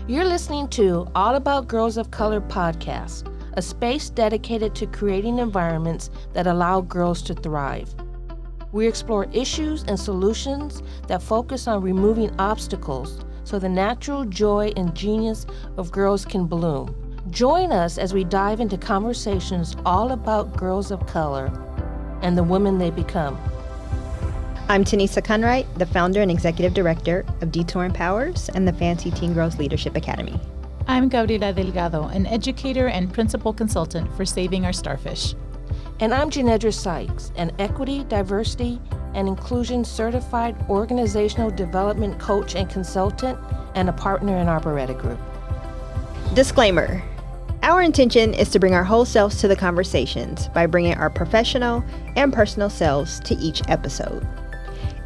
You're listening to All About Girls of Color podcast, a space dedicated to creating environments that allow girls to thrive. We explore issues and solutions that focus on removing obstacles so the natural joy and genius of girls can bloom. Join us as we dive into conversations all about girls of color and the women they become. I'm Tanisa Kunright, the founder and executive director of Detour Empowers and the Fancy Teen Girls Leadership Academy. I'm Gabriela Delgado, an educator and principal consultant for Saving Our Starfish. And I'm Janedra Sykes, an equity, diversity, and inclusion certified organizational development coach and consultant and a partner in Arboreta Group. Disclaimer. Our intention is to bring our whole selves to the conversations by bringing our professional and personal selves to each episode.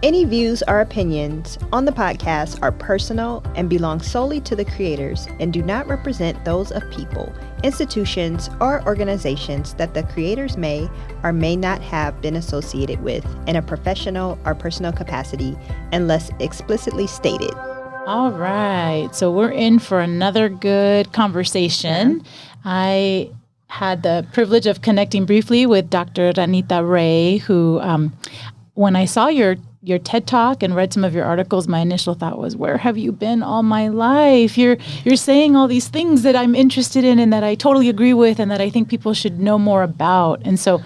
Any views or opinions on the podcast are personal and belong solely to the creators and do not represent those of people, institutions, or organizations that the creators may or may not have been associated with in a professional or personal capacity unless explicitly stated. All right, so we're in for another good conversation. I had the privilege of connecting briefly with Dr. Ranita Ray, who when I saw your TED Talk and read some of your articles, my initial thought was, where have you been all my life? You're saying all these things that I'm interested in and that I totally agree with and that I think people should know more about. And so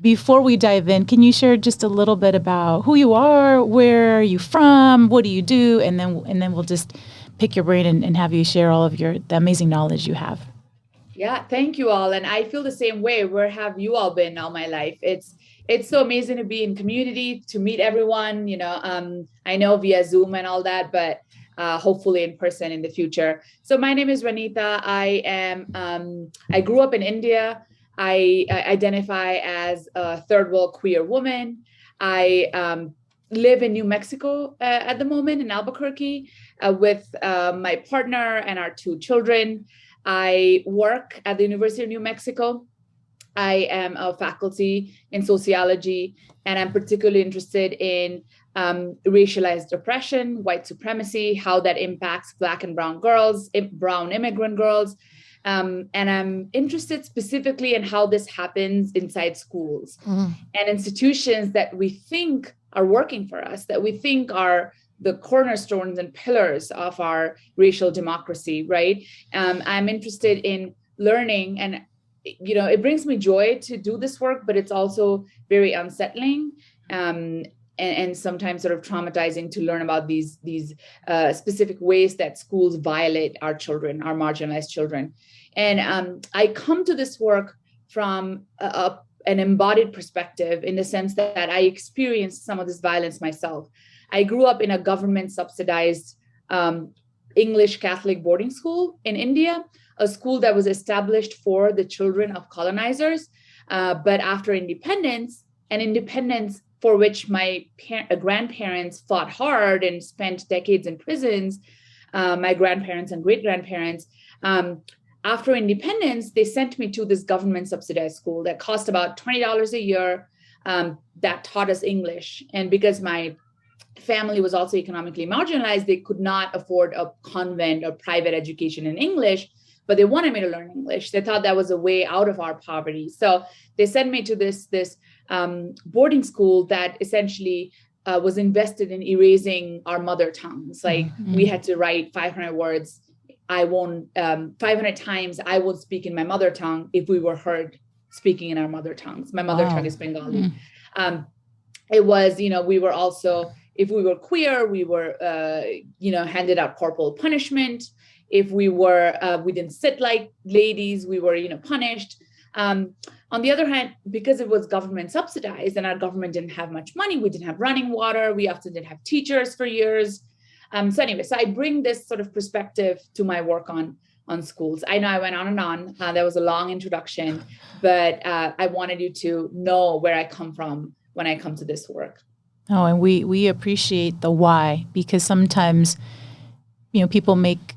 before we dive in, can you share just a little bit about who you are, where are you from, what do you do? And then we'll just pick your brain and have you share all of the amazing knowledge you have. Yeah, thank you all. And I feel the same way. Where have you all been all my life? It's so amazing to be in community, to meet everyone, I know via Zoom and all that, but hopefully in person in the future. So my name is Ranita. I grew up in India. I identify as a third world queer woman. I live in New Mexico at the moment in Albuquerque with my partner and our 2 children. I work at the University of New Mexico. I am a faculty in sociology, and I'm particularly interested in racialized oppression, white supremacy, how that impacts Black and brown girls, brown immigrant girls. And I'm interested specifically in how this happens inside schools and institutions that we think are working for us, that we think are the cornerstones and pillars of our racial democracy, right? I'm interested in learning, and it brings me joy to do this work, but it's also very unsettling and sometimes sort of traumatizing to learn about these specific ways that schools violate our children, our marginalized children. And I come to this work from an embodied perspective in the sense that I experienced some of this violence myself. I grew up in a government subsidized English Catholic boarding school in India, a school that was established for the children of colonizers. But after independence, for which my grandparents fought hard and spent decades in prisons, my grandparents and great-grandparents, after independence, they sent me to this government subsidized school that cost about $20 a year that taught us English. And because my family was also economically marginalized, they could not afford a convent or private education in English, but they wanted me to learn English. They thought that was a way out of our poverty. So they sent me to this boarding school that essentially was invested in erasing our mother tongues. Like we had to write 500 words. 500 times I won't speak in my mother tongue if we were heard speaking in our mother tongues. My mother tongue is Bengali. It was, we were also, if we were queer, we were, handed out corporal punishment. If we didn't sit like ladies, we were, punished. On the other hand, because it was government subsidized and our government didn't have much money, we didn't have running water. We often didn't have teachers for years. So I bring this sort of perspective to my work on schools. I know I went on and on. That was a long introduction, but I wanted you to know where I come from when I come to this work. Oh, and we appreciate the why, because sometimes, people make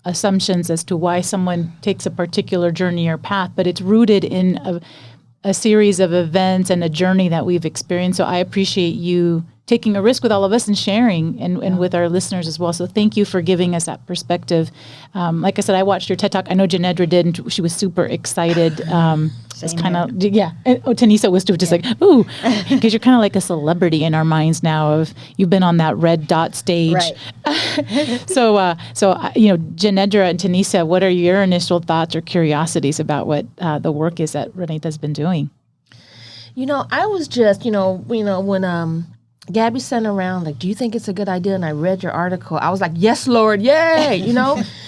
assumptions as to why someone takes a particular journey or path, but it's rooted in a series of events and a journey that we've experienced. So I appreciate you taking a risk with all of us and sharing and with our listeners as well. So thank you for giving us that perspective. Like I said, I watched your TED Talk. I know Janedra did, and she was super excited. It's kind of, And, Tanisa was too, just like, ooh, because you're kind of like a celebrity in our minds now of you've been on that red dot stage. Right. So, Janedra and Tanisa, what are your initial thoughts or curiosities about what the work is that Ranita's been doing? I was just, when Gabby sent around, like, do you think it's a good idea? And I read your article. I was like, yes, Lord, yay,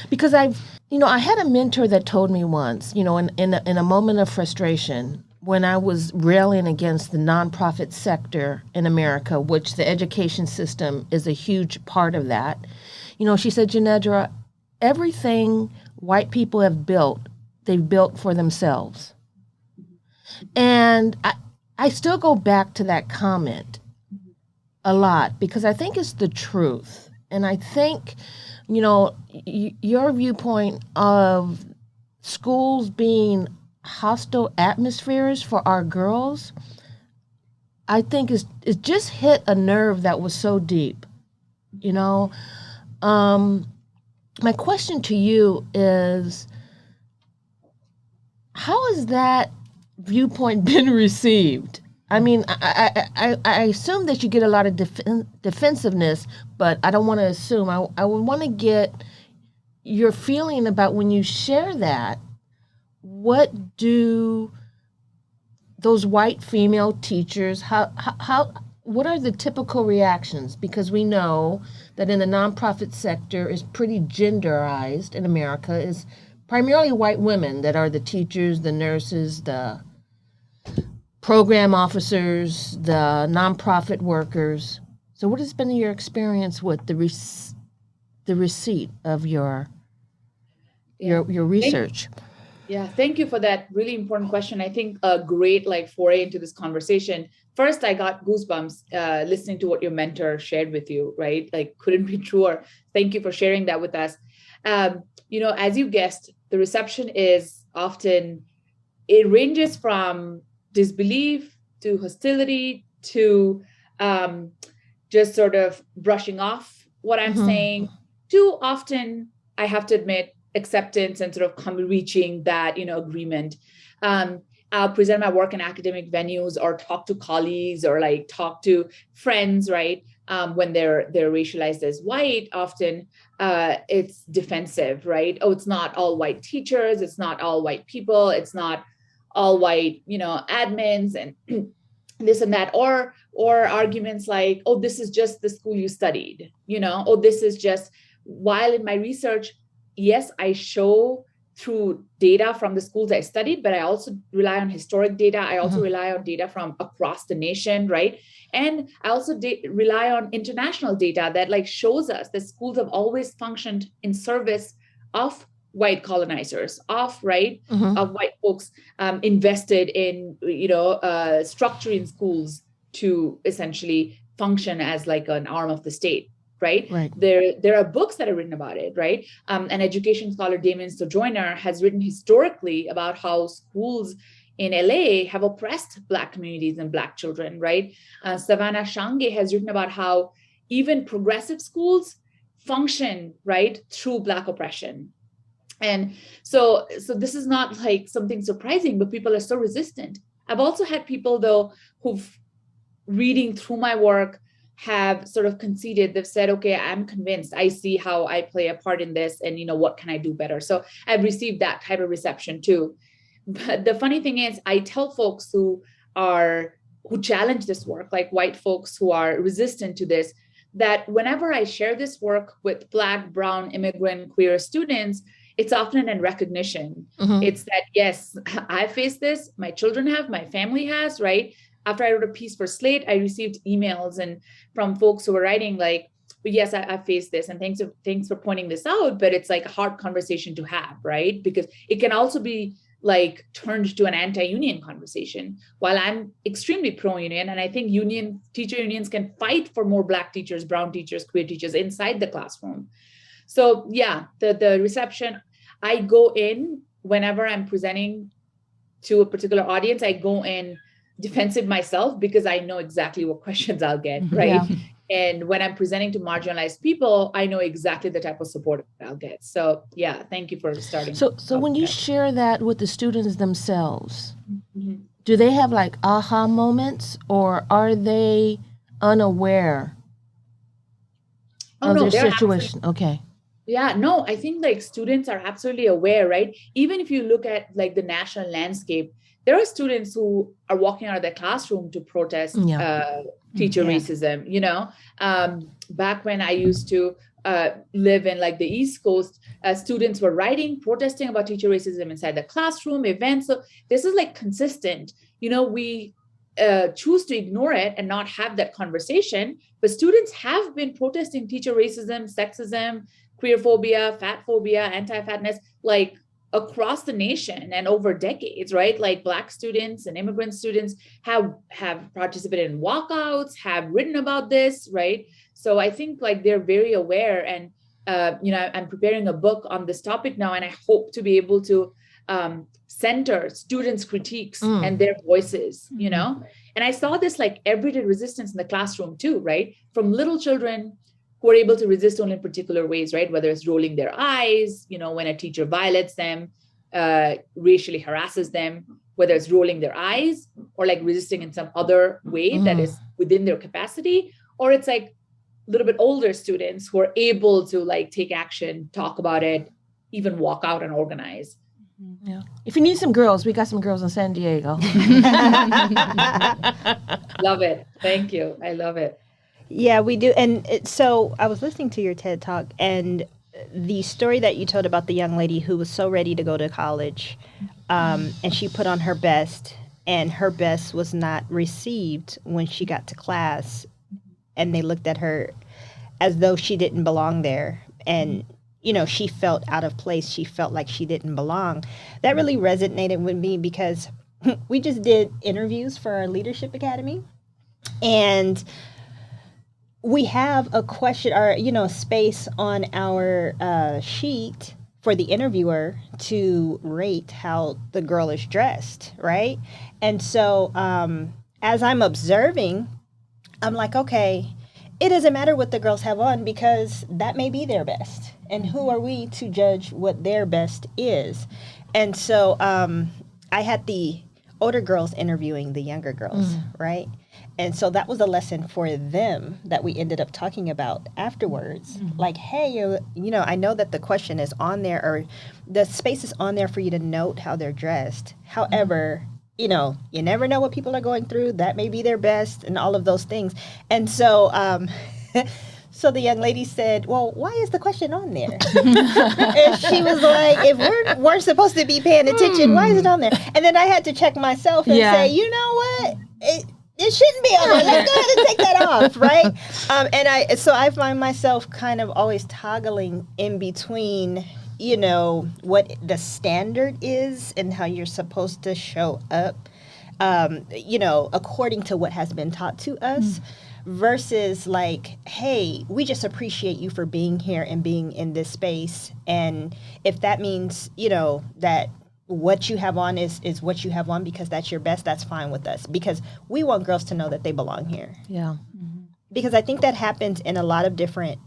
because I had a mentor that told me once, in a moment of frustration, when I was railing against the nonprofit sector in America, which the education system is a huge part of that. She said, Janedra, everything white people have built, they've built for themselves. And I still go back to that comment a lot because I think it's the truth. And I think, your viewpoint of schools being hostile atmospheres for our girls, I think it just hit a nerve that was so deep, My question to you is, how has that viewpoint been received? I mean, I assume that you get a lot of defensiveness, but I don't want to assume. I would want to get your feeling about when you share that. What do those white female teachers, what are the typical reactions? Because we know that in the nonprofit sector is pretty genderized in America, is primarily white women that are the teachers, the nurses, the program officers, the nonprofit workers. So what has been your experience with the receipt of your research? Thank you for that really important question. I think a great foray into this conversation. First, I got goosebumps listening to what your mentor shared with you, right? Couldn't be truer. Thank you for sharing that with us. As you guessed, the reception is often, it ranges from disbelief to hostility to just sort of brushing off what I'm saying, to often, I have to admit, acceptance and sort of reaching that, agreement. I'll present my work in academic venues or talk to colleagues or talk to friends, right? When they're racialized as white, often it's defensive, right? Oh, it's not all white teachers. It's not all white people. It's not all white, admins and this and that, or arguments like, oh, this is just the school you studied, oh, this is just, while in my research, yes, I show through data from the schools I studied, but I also rely on historic data. I also rely on data from across the nation, right? And I also rely on international data that shows us that schools have always functioned in service of white colonizers, of white folks invested in, structuring schools to essentially function as an arm of the state. Right. There are books that are written about it, right? An education scholar, Damien Sojourner, has written historically about how schools in LA have oppressed Black communities and Black children, right? Savannah Shange has written about how even progressive schools function, right, through Black oppression. And so this is not something surprising, but people are so resistant. I've also had people, though, who've reading through my work have sort of conceded. They've said, okay, I'm convinced. I see how I play a part in this, and what can I do better? So I've received that type of reception too. But the funny thing is, I tell folks who challenge this work, like white folks who are resistant to this, that whenever I share this work with Black, brown, immigrant, queer students, it's often in recognition. It's that, yes, I faced this, my children have, my family has, right? After I wrote a piece for Slate, I received emails and from folks who were writing but yes, I faced this, and thanks for pointing this out, but it's a hard conversation to have, right? Because it can also be turned to an anti-union conversation. While I'm extremely pro-union, and I think teacher unions can fight for more Black teachers, brown teachers, queer teachers inside the classroom. So yeah, the reception, I go in whenever I'm presenting to a particular audience, I go in defensive myself because I know exactly what questions I'll get, right? Yeah. And when I'm presenting to marginalized people, I know exactly the type of support I'll get. So yeah, thank you for starting. So when you share that with the students themselves, Mhm. do they have like aha moments, or are they unaware Oh of no, their they're situation? Okay. yeah, no, I think like students are absolutely aware, right? Even if you look at like the national landscape, there are students who are walking out of their classroom to protest Yeah. teacher Yeah. racism. Back when I used to live in like the East Coast, students were writing, protesting about teacher racism inside the classroom events. So this is like consistent. We choose to ignore it and not have that conversation, but students have been protesting teacher racism, sexism, queer phobia, fat phobia, anti-fatness, like across the nation and over decades, right? Like Black students and immigrant students have participated in walkouts, have written about this, right? So I think like they're very aware, and I'm preparing a book on this topic now, and I hope to be able to center students' critiques and their voices, and I saw this like everyday resistance in the classroom too, right? From little children who are able to resist only in particular ways, right? Whether it's rolling their eyes, when a teacher violates them, racially harasses them, whether it's rolling their eyes or like resisting in some other way that is within their capacity, or it's like a little bit older students who are able to like take action, talk about it, even walk out and organize. Yeah. If you need some girls, we got some girls in San Diego. Love it. Thank you. I love it. Yeah, we do. And so I was listening to your TED Talk, and the story that you told about the young lady who was so ready to go to college, and she put on her best, and her best was not received when she got to class, and they looked at her as though she didn't belong there. And she felt out of place. She felt like she didn't belong. That really resonated with me because we just did interviews for our Leadership Academy, and we have a question or space on our sheet for the interviewer to rate how the girl is dressed, right? And so as I'm observing, I'm like, okay, it doesn't matter what the girls have on because that may be their best, and who are we to judge what their best is? And so I had the older girls interviewing the younger girls, right? And so that was a lesson for them that we ended up talking about afterwards. Like, hey, I know that the question is on there, or the space is on there for you to note how they're dressed. However, you never know what people are going through. That may be their best and all of those things. And so so the young lady said, well, why is the question on there? And she was like, if we're supposed to be paying attention, why is it on there? And then I had to check myself and say, you know what? It shouldn't be on there. Let's go ahead and take that off, right? So I find myself kind of always toggling in between, what the standard is and how you're supposed to show up, according to what has been taught to us, versus like, hey, we just appreciate you for being here and being in this space. And if that means, that what you have on is what you have on because that's your best, that's fine with us, because we want girls to know that they belong here. Yeah. Because I think that happens in a lot of different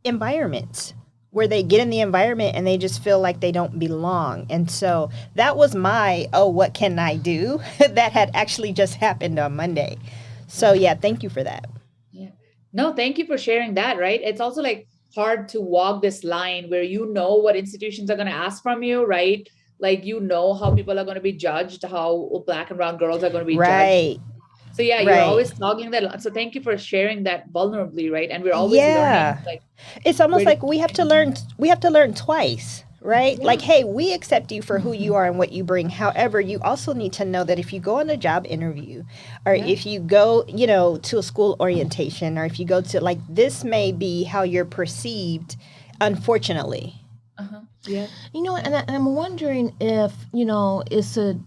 environments where they get in the environment and they just feel like they don't belong. And so that was my, what can I do? That had actually just happened on Monday. So yeah, thank you for that. Yeah. No, thank you for sharing that, right? It's also like hard to walk this line where what institutions are going to ask from you, right? Like, how people are going to be judged, how Black and brown girls are going to be judged. So yeah, you're always talking that. So thank you for sharing that vulnerably, right? And we're always learning. Like, it's almost like we have to learn twice, right? Yeah. Like, hey, we accept you for who you are and what you bring. However, you also need to know that if you go on a job interview, or if you go, to a school orientation, or if you go to, like, this may be how you're perceived, unfortunately. Yeah. And I'm wondering if, it's a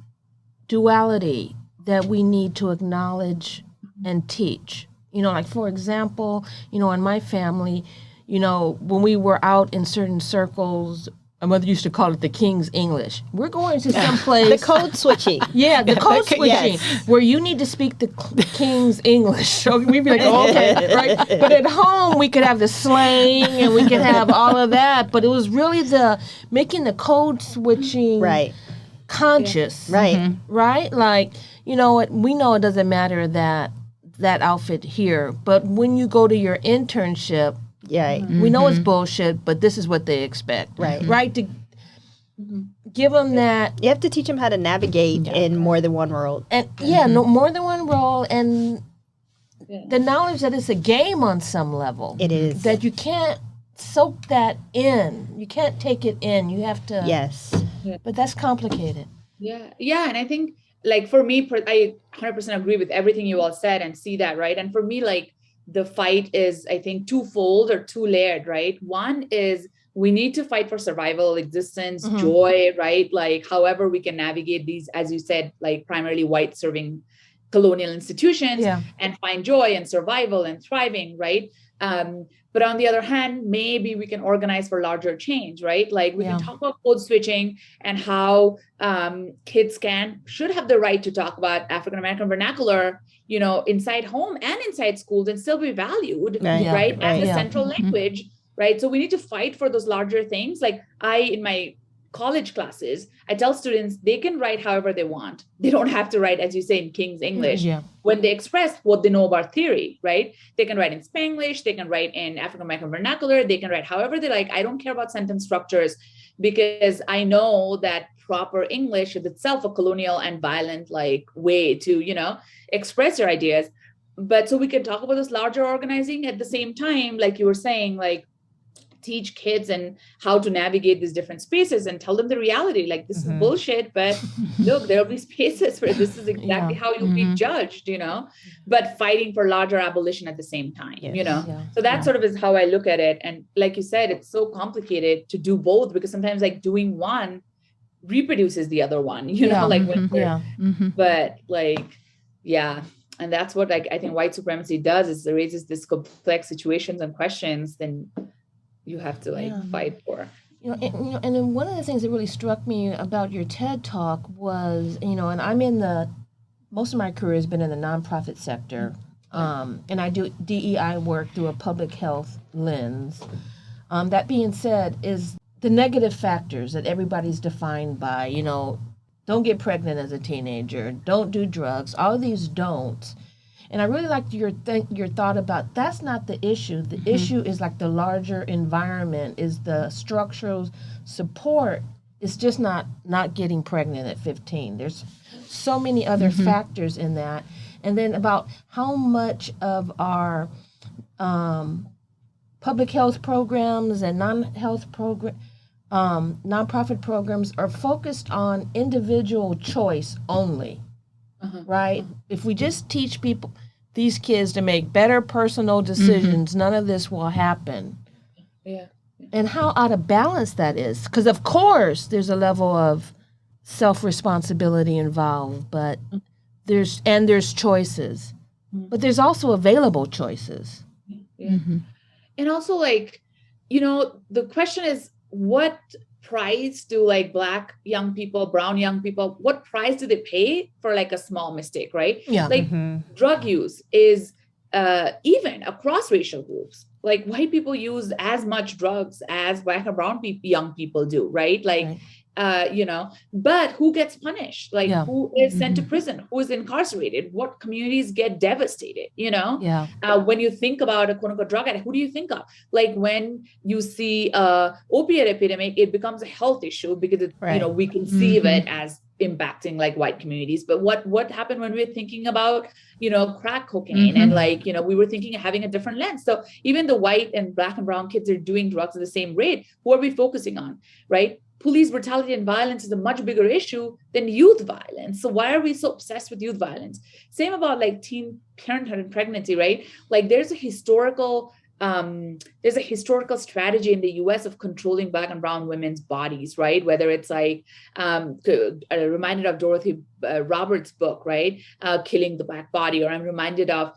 duality that we need to acknowledge and teach. Like, for example, in my family, when we were out in certain circles, My mother used to call it the King's English. We're going to some place. The code switching. Yeah, the code switching, Yes. where you need to speak the King's English. So we'd be like, oh, okay, right? But at home, we could have the slang and we could have all of that. But it was really the making the code switching Right. conscious. Right. Right? Like, you know what? We know it doesn't matter that outfit here. But when you go to your internship, Yeah. we know it's bullshit, but this is what they expect. Right. Right? To give them that. You have to teach them how to navigate in more than one world. And no more than one role, and the knowledge that it's a game on some level. It is. That you can't soak that in. You can't take it in. You have to. Yes. But that's complicated. Yeah. And I think, like, for me, I 100% agree with everything you all said and see that, right? And for me, like, the fight is, I think, twofold or two-layered, right? One is we need to fight for survival, existence, joy, right? Like, however we can navigate these, as you said, like primarily white serving colonial institutions and find joy and survival and thriving, right? But on the other hand, maybe we can organize for larger change, right? Like, we can talk about code switching and how kids should have the right to talk about African-American vernacular, you know, inside home and inside schools and still be valued, right? As a central language, right? So we need to fight for those larger things. Like, in my college classes, I tell students they can write however they want. They don't have to write, as you say, in King's English. When they express what they know about theory, right? They can write in Spanglish, they can write in African-American vernacular, they can write however they like. I don't care about sentence structures, because I know that proper English is itself a colonial and violent, like, way to, you know, express your ideas. But so we can talk about this larger organizing at the same time, like you were saying, like, teach kids and how to navigate these different spaces and tell them the reality. Like, this is bullshit, but look, there'll be spaces where this is exactly how you'll be judged, you know, but fighting for larger abolition at the same time, you know? So that sort of is how I look at it. And like you said, it's so complicated to do both, because sometimes, like, doing one reproduces the other one, you know, like, but like, and that's what, like, I think white supremacy does, is it raises this complex situations and questions, then you have to, like, fight for. And then one of the things that really struck me about your TED Talk was, and most of my career has been in the nonprofit sector, and I do DEI work through a public health lens. That being said, is the negative factors that everybody's defined by, you know, don't get pregnant as a teenager, don't do drugs, all of these don'ts. And I really liked your thought about that's not the issue. The issue is, like, the larger environment, is the structural support. It's just not getting pregnant at 15. There's so many other factors in that. And then about how much of our public health programs and nonprofit programs are focused on individual choice only. Right? If we just teach these kids to make better personal decisions, none of this will happen. And how out of balance that is. Because, of course, there's a level of self-responsibility involved, but there's choices. But there's also available choices. And also, like, you know, the question is, what price do, like, Black young people, brown young people, what price do they pay for, like, a small mistake, right? Like, drug use is even across racial groups. Like, white people use as much drugs as Black and brown young people do, right? Like, you know, but who gets punished? Like, who is sent to prison? Who is incarcerated? What communities get devastated, you know? When you think about a quote unquote drug addict, who do you think of? Like, when you see opiate epidemic, it becomes a health issue because it, you know, we conceive it as impacting, like, white communities. But what happened when we were thinking about, you know, crack cocaine and, like, you know, we were thinking of having a different lens. So even the white and Black and brown kids are doing drugs at the same rate. Who are we focusing on, right? Police brutality and violence is a much bigger issue than youth violence. So why are we so obsessed with youth violence? Same about, like, teen parenthood and pregnancy, right? Like, there's a historical strategy in the US of controlling Black and brown women's bodies, right? Whether it's, like, reminded of Dorothy Roberts' book, right? Killing the Black Body, or I'm reminded of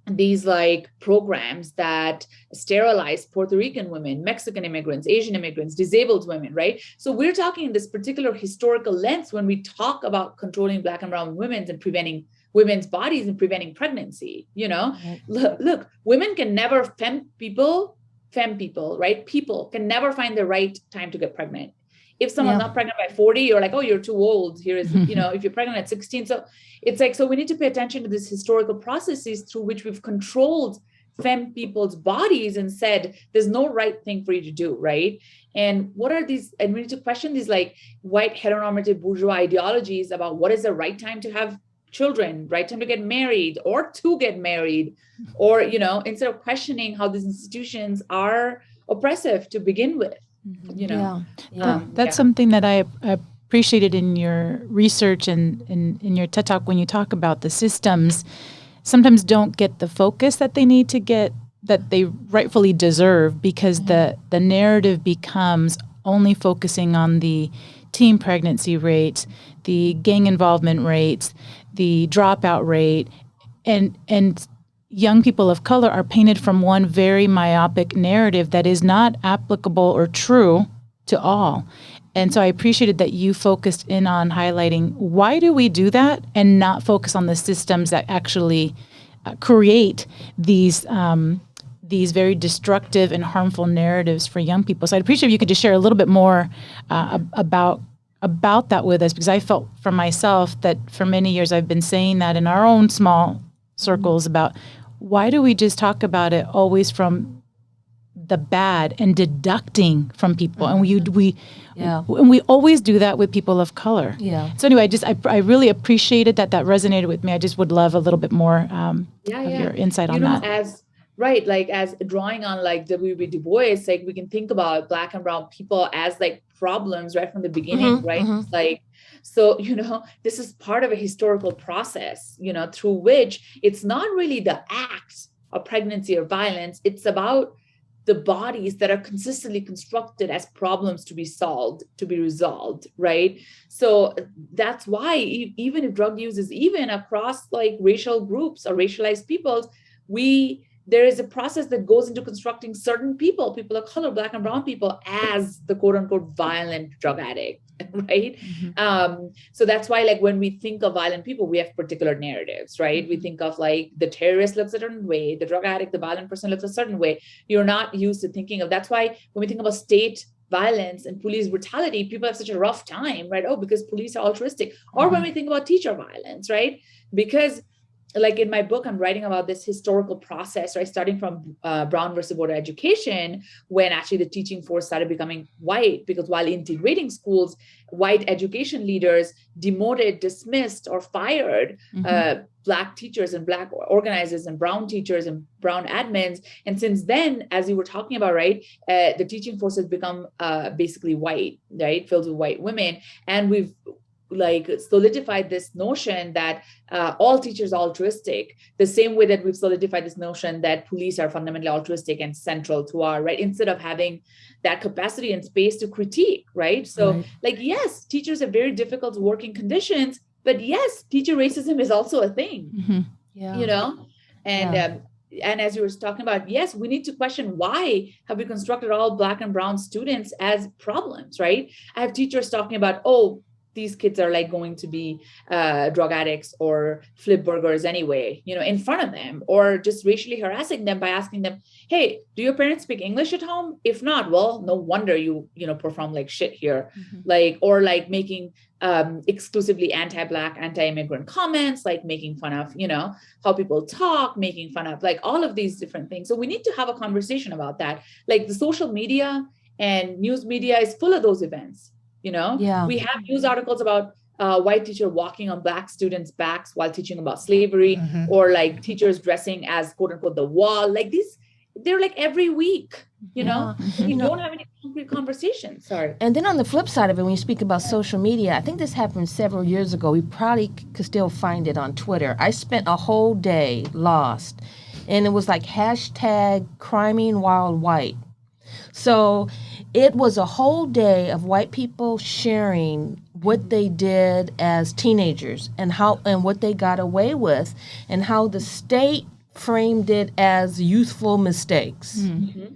these like programs that sterilize Puerto Rican women, Mexican immigrants, Asian immigrants, disabled women, right? So we're talking in this particular historical lens when we talk about controlling Black and brown women and preventing women's bodies and preventing pregnancy. Right. Look, women can never, femme people, right? People can never find the right time to get pregnant. If someone's not pregnant by 40, you're like, oh, you're too old. Here is, if you're pregnant at 16. So it's like, so we need to pay attention to these historical processes through which we've controlled femme people's bodies and said, there's no right thing for you to do, right? And what are these, and we need to question these like white heteronormative bourgeois ideologies about what is the right time to have children, right time to get married or to get married, or, instead of questioning how these institutions are oppressive to begin with. That's something that I appreciated in your research and in your TED Talk when you talk about the systems sometimes don't get the focus that they need to get, that they rightfully deserve, because the narrative becomes only focusing on the teen pregnancy rates, the gang involvement rates, the dropout rate, and young people of color are painted from one very myopic narrative that is not applicable or true to all. And so I appreciated that you focused in on highlighting why do we do that and not focus on the systems that actually create these very destructive and harmful narratives for young people. So I'd appreciate if you could just share a little bit more about that with us, because I felt for myself that for many years I've been saying that in our own small circles about why do we just talk about it always from the bad and deducting from people, and we always do that with people of color. So anyway, I really appreciated that resonated with me. I just would love a little bit more of your insight on that. As drawing on like W.B. Du Bois, like we can think about Black and brown people as like problems right from the beginning, right? It's like, so, this is part of a historical process, through which it's not really the act of pregnancy or violence. It's about the bodies that are consistently constructed as problems to be solved, to be resolved, right? So that's why even if drug use is even across like racial groups or racialized peoples, there is a process that goes into constructing certain people of color, Black and brown people, as the quote unquote violent drug addict, right? So that's why like when we think of violent people, we have particular narratives, right? We think of like the terrorist looks a certain way, the drug addict, the violent person looks a certain way. You're not used to thinking of, that's why when we think about state violence and police brutality, people have such a rough time, right? Oh, because police are altruistic. Or when we think about teacher violence, right? Because like in my book, I'm writing about this historical process, right? Starting from Brown versus Board of Education, when actually the teaching force started becoming white, because while integrating schools, white education leaders demoted, dismissed, or fired Black teachers and Black organizers and brown teachers and brown admins. And since then, as you were talking about, right, the teaching force has become basically white, right? Filled with white women. And we've like solidified this notion that all teachers are altruistic, the same way that we've solidified this notion that police are fundamentally altruistic and central to our, right, instead of having that capacity and space to critique, right? So like, yes, teachers have very difficult working conditions, but yes, teacher racism is also a thing, and as you were talking about, yes, we need to question why have we constructed all Black and brown students as problems, right? I have teachers talking about, oh, these kids are like going to be drug addicts or flip burgers anyway, in front of them, or just racially harassing them by asking them, hey, do your parents speak English at home? If not, well, no wonder you perform like shit here. Or making exclusively anti-Black, anti-immigrant comments, like making fun of, how people talk, making fun of like all of these different things. So we need to have a conversation about that. Like the social media and news media is full of those events. We have news articles about white teacher walking on Black students' backs while teaching about slavery, or like teachers dressing as quote unquote the wall. Like these, they're like every week, we don't have any concrete conversations. Sorry. And then on the flip side of it, when you speak about social media, I think this happened several years ago. We probably could still find it on Twitter. I spent a whole day lost, and it was like hashtag criming while white. So it was a whole day of white people sharing what they did as teenagers and what they got away with, and how the state framed it as youthful mistakes. Mm-hmm.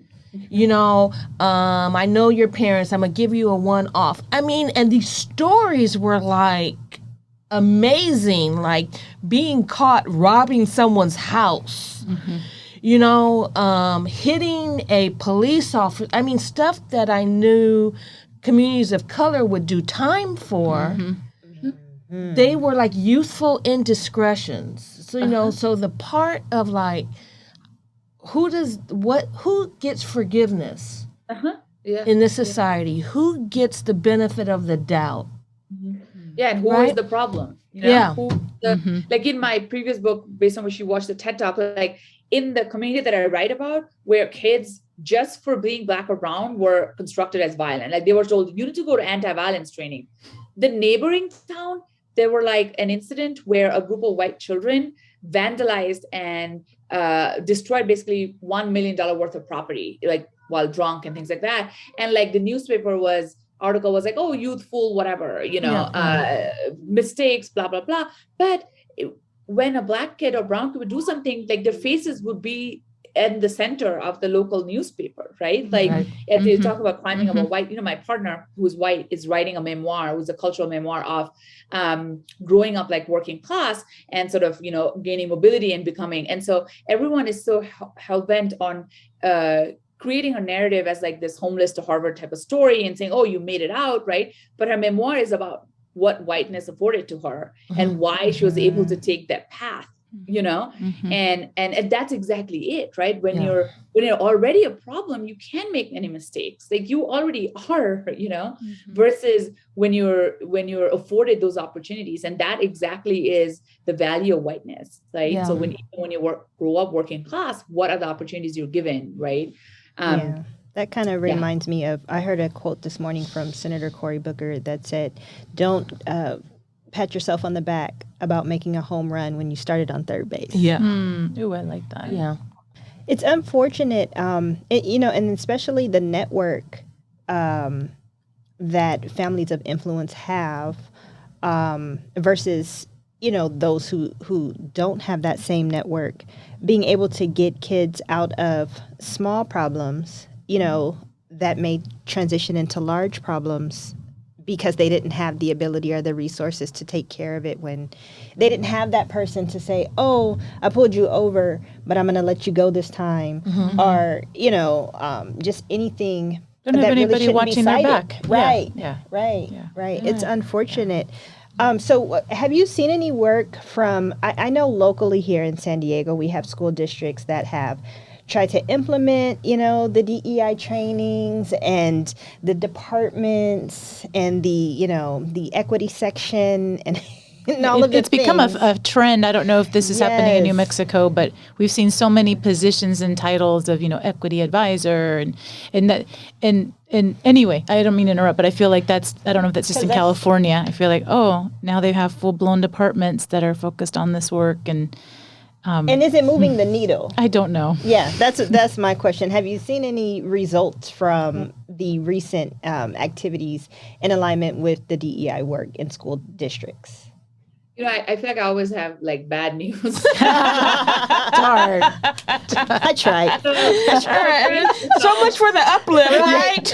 You know, I know your parents, I'm going to give you a one-off. I mean, and these stories were like amazing, like being caught robbing someone's house, you know, hitting a police officer. I mean, stuff that I knew communities of color would do time for. They were like youthful indiscretions. So, you know, so the part of like, who gets forgiveness in this society? Who gets the benefit of the doubt? Yeah, and who is the problem? You know, Yeah. Like in my previous book, based on which you watched the TED Talk, like in the community that I write about, where kids just for being Black or brown were constructed as violent. Like they were told, you need to go to anti-violence training. The neighboring town, there were like an incident where a group of white children vandalized and destroyed basically $1 million worth of property, like while drunk and things like that. And like the newspaper article was like, oh, youthful, whatever, you know, mistakes, blah, blah, blah. But when a Black kid or brown kid would do something, like their faces would be in the center of the local newspaper, right? Like as you talk about climbing up a white, you know, my partner who's white is writing a memoir, who's a cultural memoir of growing up like working class and sort of, you know, gaining mobility and becoming. And so everyone is so hell-bent on creating a narrative as like this homeless to Harvard type of story and saying, oh, you made it out, right? But her memoir is about what whiteness afforded to her and why she was able to take that path, you know, and that's exactly it, right? When you're already a problem, you can make any mistakes. Like you already are, you know, versus when you're afforded those opportunities, and that exactly is the value of whiteness, right? So when you grow up working class, what are the opportunities you're given, right? That kind of reminds me of, I heard a quote this morning from Senator Cory Booker that said, don't pat yourself on the back about making a home run when you started on third base. Ooh, I like that. Yeah. It's unfortunate, you know, and especially the network that families of influence have versus, you know, those who don't have that same network, being able to get kids out of small problems, you know, that may transition into large problems because they didn't have the ability or the resources to take care of it when they didn't have that person to say, oh, I pulled you over, but I'm going to let you go this time. Or, you know, just anything. Don't have anybody really watching their back. Right. Right. It's unfortunate. So have you seen any work from, I know locally here in San Diego, we have school districts that have tried to implement, you know, the DEI trainings and the departments and the, you know, the equity section and all of the It's become a trend. I don't know if this is happening in New Mexico, but we've seen so many positions and titles of, you know, equity advisor and anyway, I don't mean to interrupt, but I feel like I don't know if that's just in California. I feel like, oh, now they have full-blown departments that are focused on this work and is it moving the needle? I don't know. Yeah, that's my question. Have you seen any results from the recent activities in alignment with the DEI work in school districts? You know, I feel like I always have like bad news. Darn. I tried. So much for the uplift, right?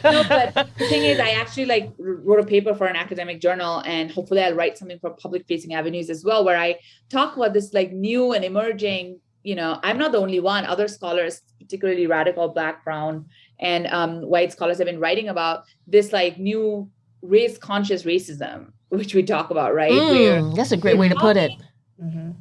No, but the thing is, I actually like wrote a paper for an academic journal, and hopefully I'll write something for public-facing avenues as well, where I talk about this like new and emerging, you know, I'm not the only one. Other scholars, particularly radical Black, brown, and white scholars have been writing about this like new race-conscious racism, which we talk about, right? That's a great way to put it.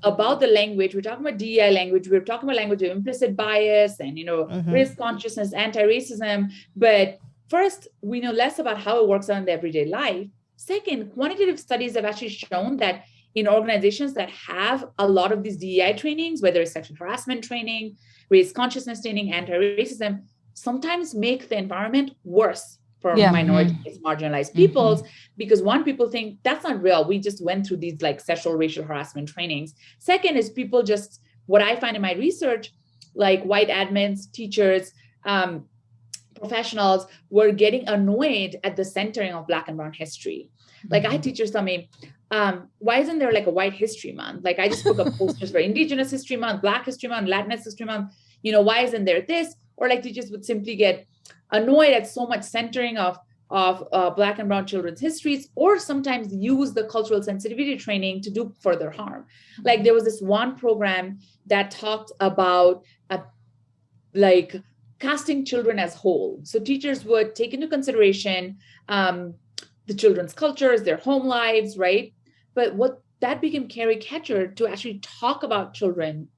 About the language, we're talking about DEI language, we're talking about language of implicit bias and, you know, race consciousness, anti-racism. But first, we know less about how it works out in the everyday life. Second, quantitative studies have actually shown that in organizations that have a lot of these DEI trainings, whether it's sexual harassment training, race consciousness training, anti-racism, sometimes make the environment worse for minorities, marginalized peoples, because one, people think that's not real. We just went through these like sexual racial harassment trainings. Second is people just, what I find in my research, like white admins, teachers, professionals were getting annoyed at the centering of Black and brown history. Like I had teachers tell me, why isn't there like a White History Month? Like I just put up posters for Indigenous History Month, Black History Month, Latinx History Month. Why isn't there this? Or like teachers would simply get annoyed at so much centering of Black and Brown children's histories, or sometimes use the cultural sensitivity training to do further harm. Like there was this one program that talked about like casting children as whole. So teachers would take into consideration the children's cultures, their home lives, right? But what that became caricature to actually talk about children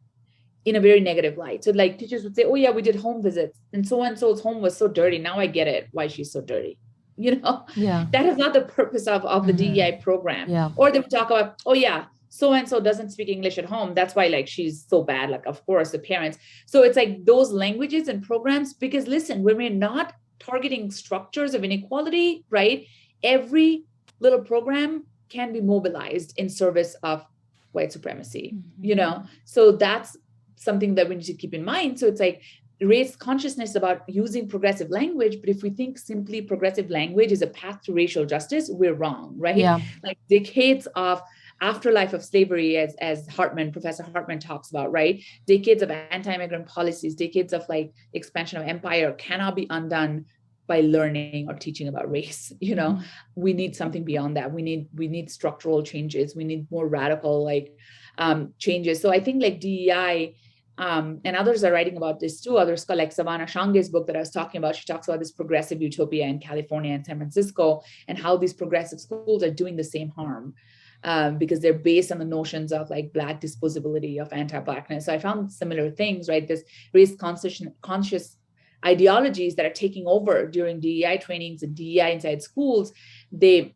in a very negative light. So like teachers would say, oh yeah, we did home visits and so-and-so's home was so dirty. Now I get it, why she's so dirty. Yeah. That is not the purpose of the DEI program. Yeah. Or they would talk about, oh yeah, so-and-so doesn't speak English at home. That's why like she's so bad. Like, of course, the parents. So it's like those languages and programs, because listen, when we're not targeting structures of inequality, right? Every little program can be mobilized in service of white supremacy, So that's something that we need to keep in mind. So it's like raise consciousness about using progressive language. But if we think simply progressive language is a path to racial justice, we're wrong, right? Yeah. Like decades of afterlife of slavery, as Professor Hartman talks about, right? Decades of anti-immigrant policies, decades of like expansion of empire cannot be undone by learning or teaching about race. We need something beyond that. We need structural changes. We need more radical changes. So I think like DEI, and others are writing about this too. Others like Savannah Shange's book that I was talking about. She talks about this progressive utopia in California and San Francisco, and how these progressive schools are doing the same harm. Because they're based on the notions of like Black disposability, of anti-Blackness. So I found similar things, right? This race conscious ideologies that are taking over during DEI trainings and DEI inside schools, they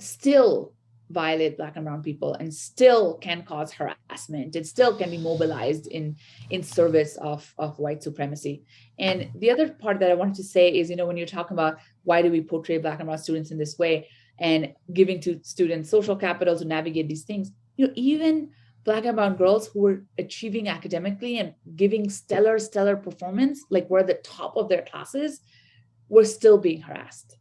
still violate Black and Brown people and still can cause harassment. It still can be mobilized in service of white supremacy. And the other part that I wanted to say is, when you're talking about why do we portray Black and Brown students in this way, and giving to students social capital to navigate these things, even Black and Brown girls who were achieving academically and giving stellar performance, like were at the top of their classes, were still being harassed.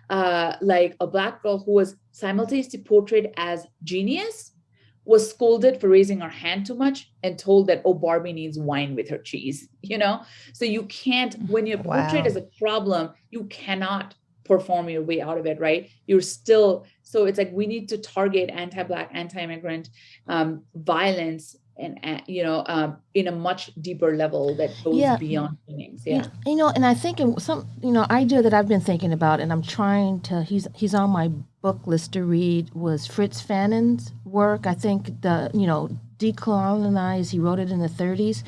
Like a Black girl who was simultaneously portrayed as genius was scolded for raising her hand too much and told that, oh, Barbie needs wine with her cheese, So you can't, when you're portrayed as a problem, you cannot perform your way out of it, right? You're still, so it's like we need to target anti-Black, anti-immigrant violence and in a much deeper level that goes beyond meanings. And I think some idea that I've been thinking about, and I'm trying to, he's on my book list to read, was Fritz Fanon's work. I think the Decolonize, he wrote it in the 30s,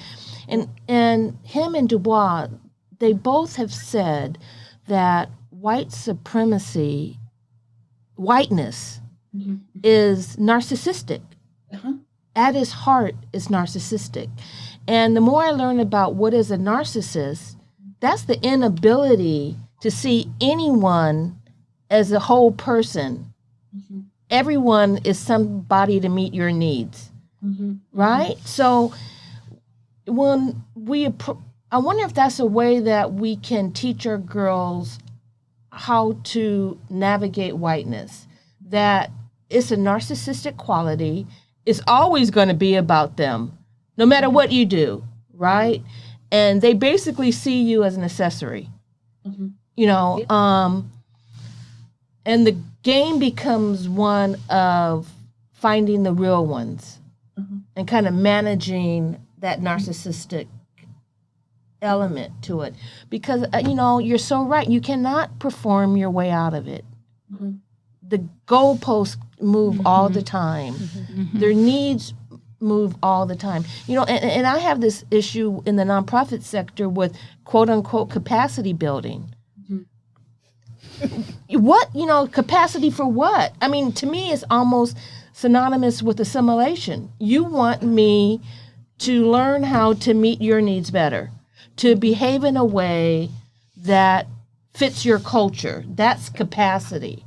and him and Du Bois, they both have said that white supremacy, whiteness, is narcissistic. At its heart is narcissistic. And the more I learn about what is a narcissist, that's the inability to see anyone as a whole person. Everyone is somebody to meet your needs, right? So when I wonder if that's a way that we can teach our girls how to navigate whiteness, that it's a narcissistic quality. It's always going to be about them, no matter what you do, right? And they basically see you as an accessory, and the game becomes one of finding the real ones and kind of managing that narcissistic element to it, because you're so right, you cannot perform your way out of it. The goalposts move all the time. Their needs move all the time. And I have this issue in the nonprofit sector with quote unquote capacity building. What, capacity for what? I mean, to me, it's almost synonymous with assimilation. You want me to learn how to meet your needs better, to behave in a way that fits your culture. That's capacity,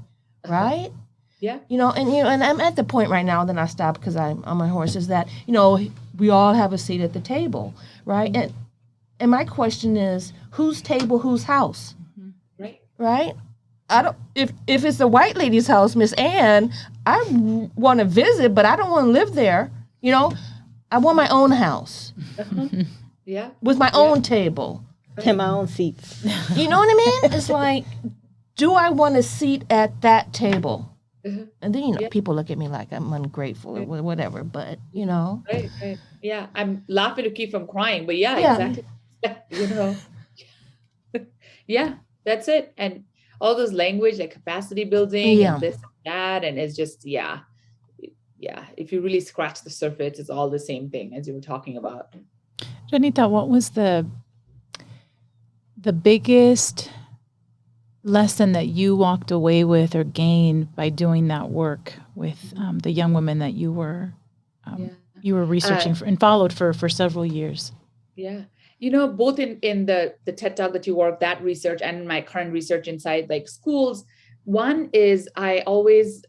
right? Yeah. And I'm at the point right now, then I stop because I'm on my horse, is that, we all have a seat at the table, right? And my question is, whose table, whose house? Right. Right? I don't. If it's a white lady's house, Miss Ann, I want to visit, but I don't want to live there. You know, I want my own house Yeah. with my own table. And my own seats. You know what I mean? It's like, do I want a seat at that table? And then, people look at me like I'm ungrateful or whatever, but, Right. Yeah, I'm laughing to keep from crying, but exactly. Yeah, that's it. And all those language, like capacity building and this and that, and it's just, if you really scratch the surface, it's all the same thing as you were talking about. Ranita, what was the biggest lesson that you walked away with or gained by doing that work with the young women that you were researching and followed for several years? Yeah. Both in the TED Talk that you work, that research, and my current research inside like schools, one is I always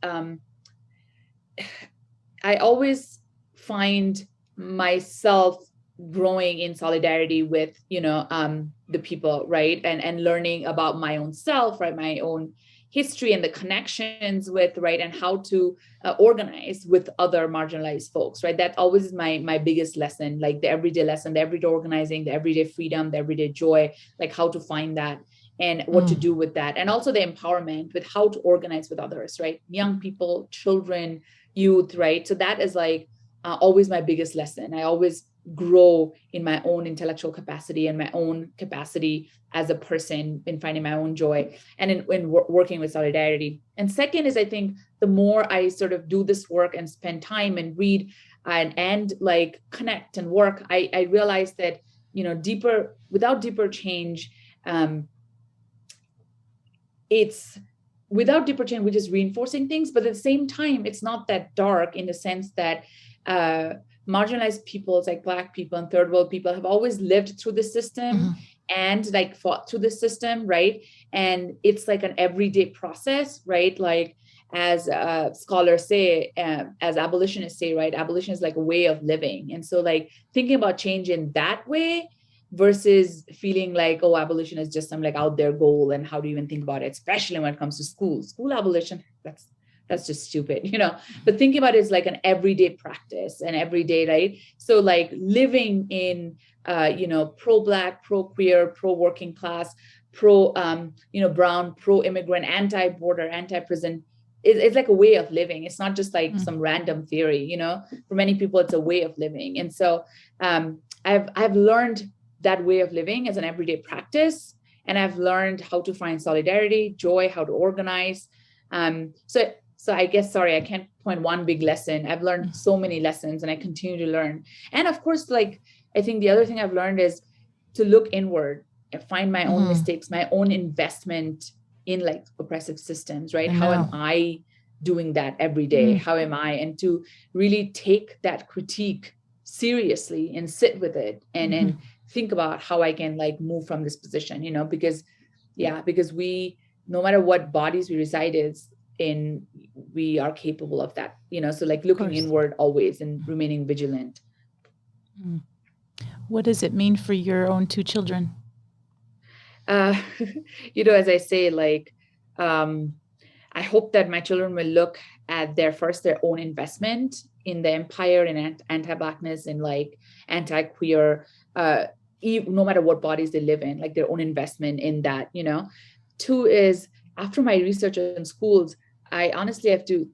find myself growing in solidarity with, the people, right? And learning about my own self, right? My own history and the connections with, right? And how to organize with other marginalized folks, right? That always is my biggest lesson, like the everyday lesson, the everyday organizing, the everyday freedom, the everyday joy, like how to find that and what to do with that. And also the empowerment with how to organize with others, right? Young people, children, youth, right? So that is like always my biggest lesson. I always grow in my own intellectual capacity and my own capacity as a person in finding my own joy and in working with solidarity. And second is, I think the more I sort of do this work and spend time and read and like connect and work, I realize that, without deeper change, we're just reinforcing things, but at the same time, it's not that dark in the sense that marginalized peoples like Black people and third world people have always lived through the system and like fought through the system, right? And it's like an everyday process, right? Like as scholars say, as abolitionists say, right? Abolition is like a way of living. And so like thinking about change in that way versus feeling like, oh, abolition is just some like out there goal. And how do you even think about it? Especially when it comes to school abolition, that's just stupid, but thinking about it is like an everyday practice and everyday, right? So like living in, pro-Black, pro-queer, pro-working class, brown, pro-immigrant, anti-border, anti-prison, it's like a way of living. It's not just like some random theory, for many people, it's a way of living. And so I've learned that way of living as an everyday practice. And I've learned how to find solidarity, joy, how to organize. So I guess, sorry, I can't point one big lesson. I've learned so many lessons and I continue to learn. And of course, like, I think the other thing I've learned is to look inward and find my own mistakes, my own investment in like oppressive systems, right? How am I doing that every day? How am I? And to really take that critique seriously and sit with it and think about how I can like move from this position, because we, no matter what bodies we reside in, we are capable of that, so like looking inward always and remaining vigilant. What does it mean for your own two children? As I say, like, I hope that my children will look at their own investment in the empire and anti-Blackness and like anti-queer, no matter what bodies they live in, like their own investment in that, Two is, after my research in schools, I honestly have to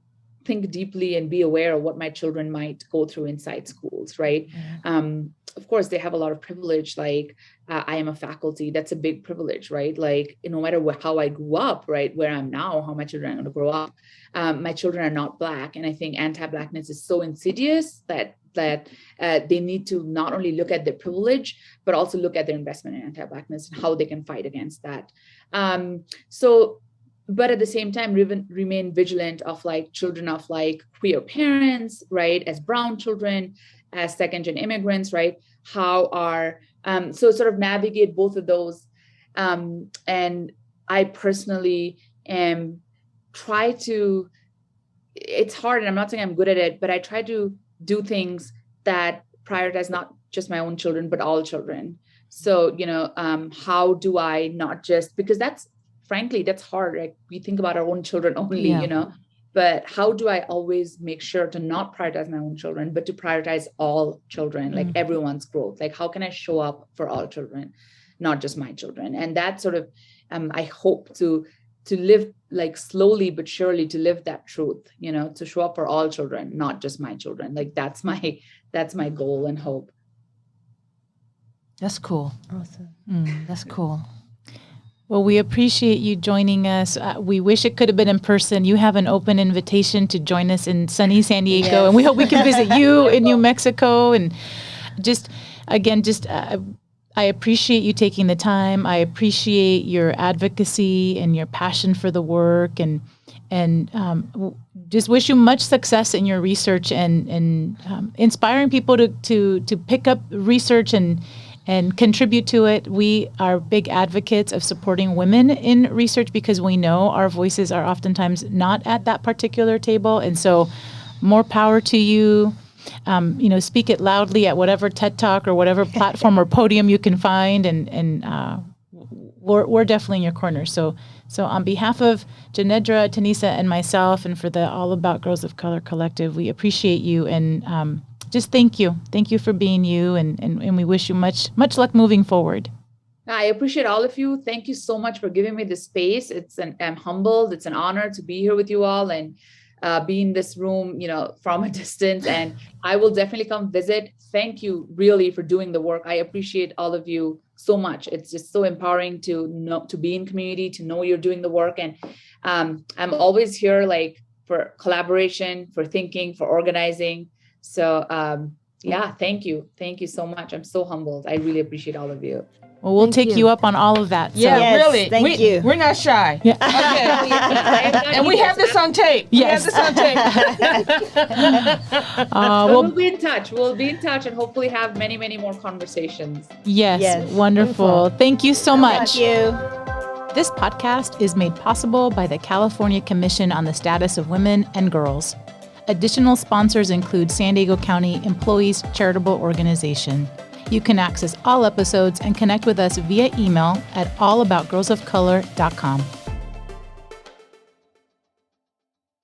think deeply and be aware of what my children might go through inside schools, right? Of course, they have a lot of privilege. Like I am a faculty, that's a big privilege, right? Like no matter how I grew up, right, where I'm now, how my children are going to grow up, my children are not Black. And I think anti-Blackness is so insidious that they need to not only look at their privilege, but also look at their investment in anti-Blackness and how they can fight against that. But at the same time, remain vigilant of like children of like queer parents, right? As brown children, as second-gen immigrants, right? How are, so sort of navigate both of those. And I personally try to, it's hard and I'm not saying I'm good at it, but I try to do things that prioritize not just my own children, but all children. So, how do I not just, because that's frankly, that's hard. Like we think about our own children only, Yeah. you know, but how do I always make sure to not prioritize my own children, but to prioritize all children, like everyone's growth? Like, how can I show up for all children, not just my children? And that sort of, I hope to live like slowly but surely, to live that truth, you know, to show up for all children, not just my children. Like that's my goal and hope. That's cool. Awesome. That's cool. Well, we appreciate you joining us. We wish it could have been in person. You have an open invitation to join us in sunny San Diego, and we hope we can visit you in New Mexico. And I appreciate you taking the time. I appreciate your advocacy and your passion for the work, and just wish you much success in your research and inspiring people to pick up research and contribute to it. We are big advocates of supporting women in research because we know our voices are oftentimes not at that particular table. And so more power to you. Speak it loudly at whatever TED Talk or whatever platform or podium you can find. And we're definitely in your corner. So on behalf of Janedra, Tanisa, and myself, and for the All About Girls of Color Collective, we appreciate you and just thank you. Thank you for being you, and we wish you much luck moving forward. I appreciate all of you. Thank you so much for giving me this space. I'm humbled. It's an honor to be here with you all and be in this room, you know, from a distance. And I will definitely come visit. Thank you really for doing the work. I appreciate all of you so much. It's just so empowering to be in community, to know you're doing the work. And I'm always here like for collaboration, for thinking, for organizing. So thank you. Thank you so much. I'm so humbled. I really appreciate all of you. Well, we'll take you up on all of that. Yeah, Yes, really. thank you. We're not shy. Yeah. Okay. And we have this on tape. Yes. We have this on tape. We'll be in touch. We'll be in touch and hopefully have many, many more conversations. Yes, wonderful. Thank you so much. Thank you. This podcast is made possible by the California Commission on the Status of Women and Girls. Additional sponsors include San Diego County Employees Charitable Organization. You can access all episodes and connect with us via email at allaboutgirlsofcolor.com.